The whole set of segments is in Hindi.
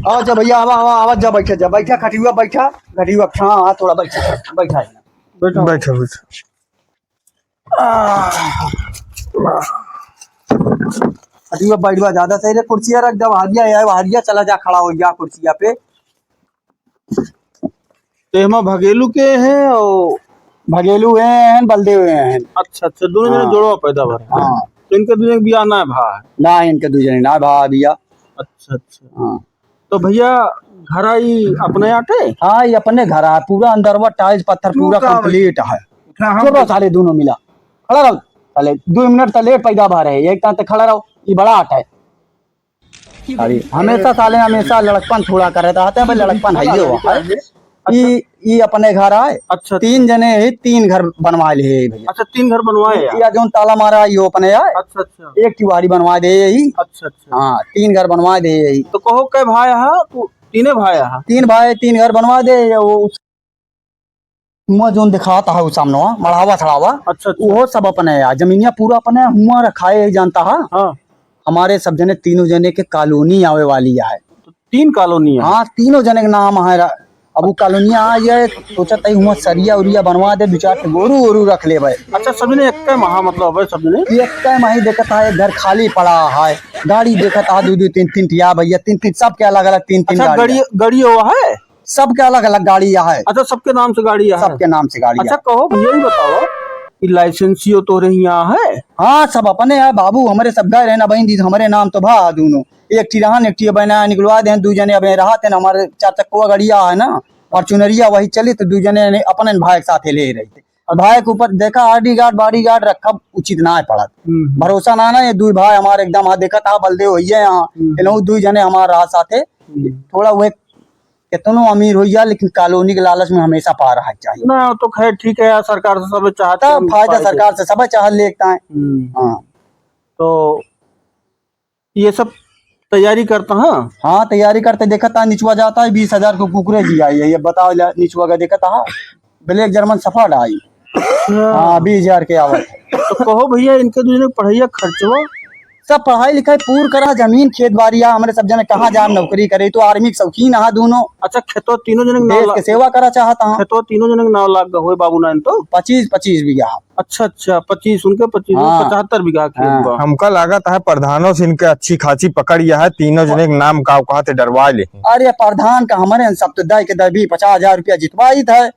आओ जा भैया, आवा आवा आवा, जा बैठा खटिया बैठा खटिया। हाँ थोड़ा बैठा बैठा बैठो बैठो बैठो। खटिया बैठवा ज्यादा सही रे। कुर्सिया रख, जब हारिया चला जा, खड़ा हो गया कुर्सिया पे। तेमा भगेलू के हैं और भगेलू हैं, बलदेव हैं। अच्छा अच्छा, दोनों जने जोड़वा पैदा भर। हाँ तो इनके दूसरे बियाह ना है भाई? ना, इनके दूसरे ना भा भैया। अच्छा अच्छा। हाँ तो भैया घर आई अपने आटे? हाँ, ये अपने घर है, पूरा अंदरवा टाइल्स पत्थर पूरा कंप्लीट है। छोड़ो साले दोनों मिला, खड़ा रहो साले। 2 मिनट तक लेट पैदा भा रहे, एक तक खड़ा रहो। ये बड़ा आट है। अरे हमेशा साले हमेशा लड़कपन थोड़ा कर रहे थे भाई, लड़कपन है ये। ये अपने घर आए। अच्छा 3 जने है, 3 घर बनवा ले भैया। अच्छा, 3 घर बनवाए यार? या जो ताला मारा यो अपने आए। अच्छा अच्छा। एक तिवारी बनवा दे यही। अच्छा अच्छा। हाँ 3 घर बनवा दे यही। तो कहो कै भाई है तू? 3 भाई है? 3 भाई 3 घर बनवा दे। वो जो दिखाता है वो सामने मढ़ावा छड़ावा। अच्छा वो सब अपने है, जमीनिया पूरा अपने हुआ रखा है, जानता है। हाँ। हमारे सब जने तीनों जने के कॉलोनी आवे वाली है। तो 3 कॉलोनी है? हाँ, तीनों जने के नाम है। अब वो कॉलोनिया आ जाए, सोचता हुआ सरिया उरिया बनवा दे, 2-4 गोरू वोरू रख ले भाई। अच्छा, सब ने एक महा मतलब है? सब ने एक माही देखता है, घर खाली पड़ा है। गाड़ी देखता है 2-2 3-3 टिया भैया, 3-3 सबके अलग अलग 3-3 गाड़ी हुआ है। सबके अलग अलग गाड़ी है। अच्छा, सबके नाम से गाड़ी है? सबके नाम से गाड़ी। अच्छा कहो भैया, ये बताओ कि लाइसेंसियो तो रही यहाँ है? हाँ सब अपने है बाबू, हमारे सब गए रहना बहन दी, हमारे नाम तो भा दोनों। एक टिरहन एक टी बना निकलवा दे, 2 जने अब रहा थे ना। हमारे 4 चक्का गाड़िया है ना, और चुनरिया वही चली, तो 2 जने अपने भाई के साथ ले रहे थे। और भाई के ऊपर देखा आरडी गार्ड बॉडी गार्ड रखा, उचित ना पड़ा। भरोसा ना ये 2 भाई हमारे एकदम देखा था बलदेव हो यहाँ। 2 जने हमारे रहा साथे। थोड़ा वो कितनो अमीर हो गया, लेकिन कॉलोनी के लालच में हमेशा पा रहा चाहिए ना। तो खैर ठीक है, सरकार से सब चाहता है फायदा, सरकार से सब चाह लेता है। हाँ तो ये सब तैयारी करता है। हाँ तैयारी करते, देखा था निचुआ जाता है 20,000 को कुकुरे जी आई है। ये बताओ निचुआ का देखा था ब्लैक जर्मन सफाड़ आई। हाँ 20,000 के आवत। तो कहो भैया, इनके दूसरे पढ़ाई खर्चवा सब पढ़ाई लिखाई पूर करा, जमीन खेत बाड़िया हमारे सब जने कहाँ जाम नौकरी करे, तो आर्मी के शौकीन है दोनों। अच्छा, खेतो तीनों जने देश के सेवा करा चाहता हूँ। खेतो तीनों जने 9 लाख का हुए बाबू नाइन तो 25 बीघा। अच्छा अच्छा, 25 उनके 25 75 बीघा खेत। हमका लागत है प्रधानों से इनके अच्छी खासी पकड़ यह है, तीनों जने के नाम का कहते डरवा ले। अरे प्रधान का हमारे सब तो दे के 50,000 रुपया जितवाई था।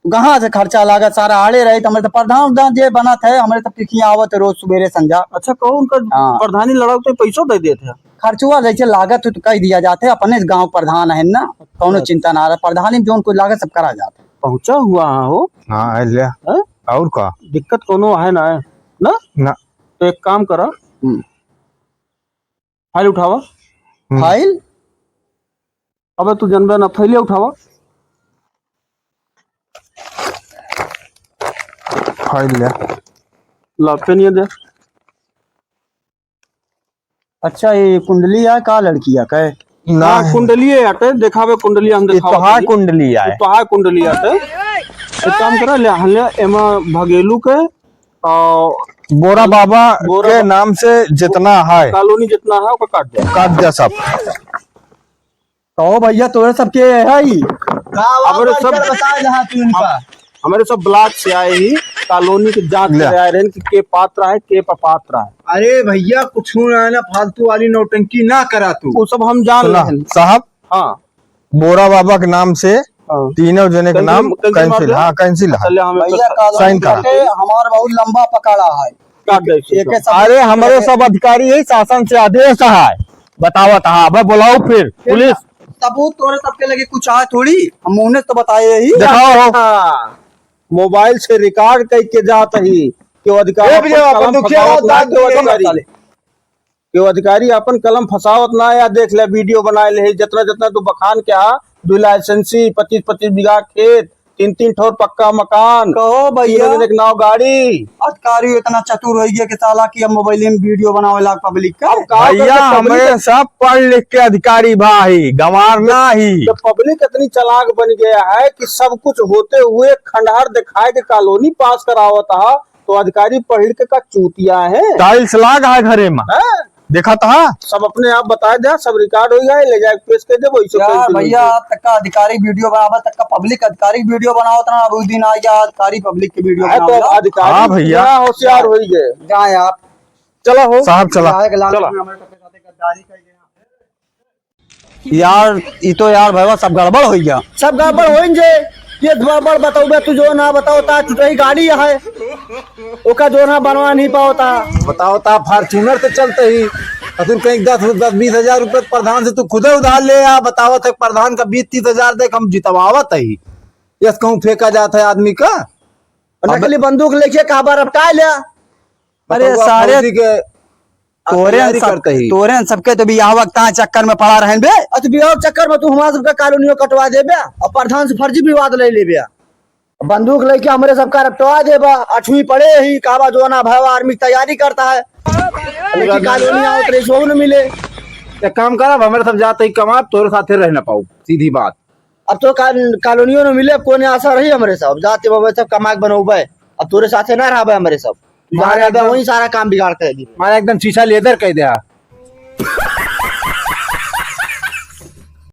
कहाँ से खर्चा लागत सारा आड़े रहे, हमारे तो प्रधान जे बना थे, हमारे तो पिखिया आवत रोज सुबेरे संजा। अच्छा कहो उनका प्रधानी लड़ाओ तो पैसों दे देते? खर्चुआ जैसे लागत तो कह दिया जाते, अपने गांव प्रधान है ना, कौनो चिंता ना रहा। प्रधानी जो उनको लागत सब करा जाता। पहुंचा हुआ हो। हाँ ले और का दिक्कत कोनो है ना? ना तो एक काम करा, फाइल उठावा। फाइल? अबे तू जनबे ना, फाइल उठावा। फाइल ला पेन दे। अच्छा ये कुंडली है का लड़किया का? ना कुंडली आटे दिखावे, कुंडली हम दिखावा। कुंडली है तो है कुंडली आटे। एक काम करा ले हले एमा भगेलू के और बोरा बाबा के नाम से जितना है कॉलोनी जितना है वो काट दिया सब। तो भैया तोरे सबके है ही हमारे सब ब्लॉक से आए ही कॉलोनी की जांच ले आए रहे कि पात्र है के अपात्र है। अरे भैया कुछ ना फालतू वाली नौटंकी ना करा तू, वो सब हम जान रहे हैं साहब। हाँ बोरा बाबा के नाम से तीनों जने के नाम कैंसिल। हाँ कैंसिल है। साइन का हमारा बहुत लंबा पकड़ा है। अरे हमारे सब अधिकारी है, शासन से आदेश है। बताओ अब बुलाओ फिर पुलिस। सबूत तोरे सबके लगे कुछ है थोड़ी, हम उन्हें तो बताए ही। दिखाओ मोबाइल से रिकॉर्ड करके जाता ही क्यों अधिकारी अपन कलम फसावत ना या देख ले वीडियो बनाए ले। जितना जितना तू बखान क्या 2 लाइसेंसी 25-25 बीघा खेत 3-3 ठोर पक्का मकान। कहो भैया नाव गाड़ी। अधिकारी इतना चतुर हो गया कि साला की अब मोबाइल में वीडियो बनावे ला पब्लिक का। भैया हमारे सब पढ़ लिख के अधिकारी भाई गंवार ना ही। तो पब्लिक इतनी चालाक बन गया है कि सब कुछ होते हुए खंडहर दिखाए के कॉलोनी पास करावता है। तो अधिकारी पढ़ लिख का चूतिया है। टाइल्स लाग है घरे में। देखा था। सब अपने आप बता दे, सब रिकॉर्ड हो गया, ले जाके पेश कर दे वही यार सब। भैया आप तक का आधिकारिक वीडियो बनावा, तक का पब्लिक आधिकारिक वीडियो बनाओ तना, अब उस दिन आ गया आधिकारिक पब्लिक की वीडियो तो बनाओ। अधिकारी हाँ भैया। यहाँ होशियार हो ही गए। जाए आप चलो हो साहब चला यार, ये तो यार भैया सब गड़बड़ हो गया। सब गड़बड़ हो जे, ये गड़बड़ बताओ तू जो ना बताओ ता टूटी गाड़ी है ओका जो ना बनवा नहीं पाओता। बताओ ता फॉर्च्यूनर से चलते ही तुम कहीं 10-20 हजार रुपए प्रधान से तू खुद उधार ले आ। बताओ थे प्रधान का 20-30 हजार देख हम जितवावत ही, यस कहूँ फेंका जाता है आदमी का। नकली बंदूक लेके कहा रपटा लिया। अरे बताओ, सारे फौजी के तैयारी करते ही तोरे सबके तो बियाह वक्त कहाँ चक्कर में पड़ा रहे बे। अच्छा बिहार चक्कर में तू हमारा सबका कॉलोनियों कटवा देबे और प्रधान से फर्जी विवाद ले लेबे, बंदूक लेके हमारे सबका रपटवा देबा। 8वीं पढ़े ही काबा जो ना भाई आर्मी की तैयारी करता है, लेकिन कॉलोनी आओ तो रिश्वत न मिले। एक काम करा, हमारे सब जाते ही कमा, तोरे साथे रह ना पाऊ, सीधी बात। अब तो कॉलोनियों में मिले कोने आशा रही हमारे सब जाते बाबा सब कमा के बनोबे, अब तोरे साथे ना रहा हमारे सब, वही सारा काम बिगाड़ते है। मारा एकदम शीशा लेदर कह दिया।